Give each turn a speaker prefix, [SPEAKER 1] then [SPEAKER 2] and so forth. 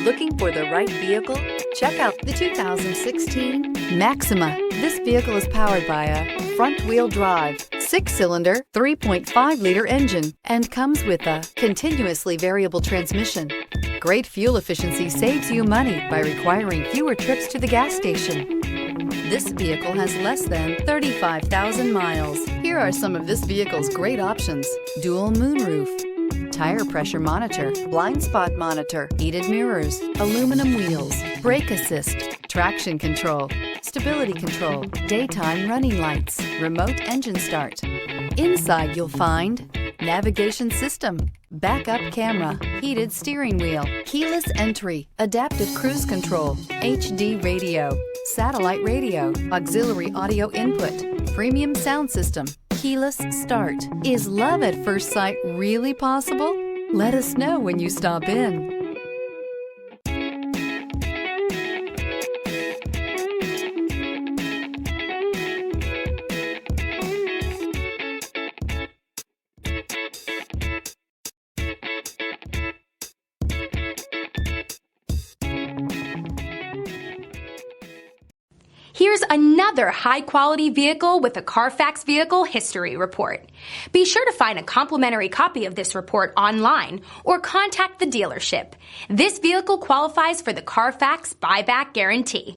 [SPEAKER 1] Looking for the right vehicle? Check out the 2016 Maxima. This vehicle is powered by a front-wheel drive, 6-cylinder, 3.5-liter engine, and comes with a continuously variable transmission. Great fuel efficiency saves you money by requiring fewer trips to the gas station. This vehicle has less than 35,000 miles. Here are some of this vehicle's great options: dual moonroof, tire pressure monitor, blind spot monitor, heated mirrors, aluminum wheels, brake assist, traction control, stability control, daytime running lights, remote engine start. Inside you'll find navigation system, backup camera, heated steering wheel, keyless entry, adaptive cruise control, HD radio, satellite radio, auxiliary audio input, premium sound system, keyless start. Is love at first sight really possible? Let us know when you stop in.
[SPEAKER 2] Here's another high-quality vehicle with a Carfax Vehicle History Report. Be sure to find a complimentary copy of this report online or contact the dealership. This vehicle qualifies for the Carfax Buyback Guarantee.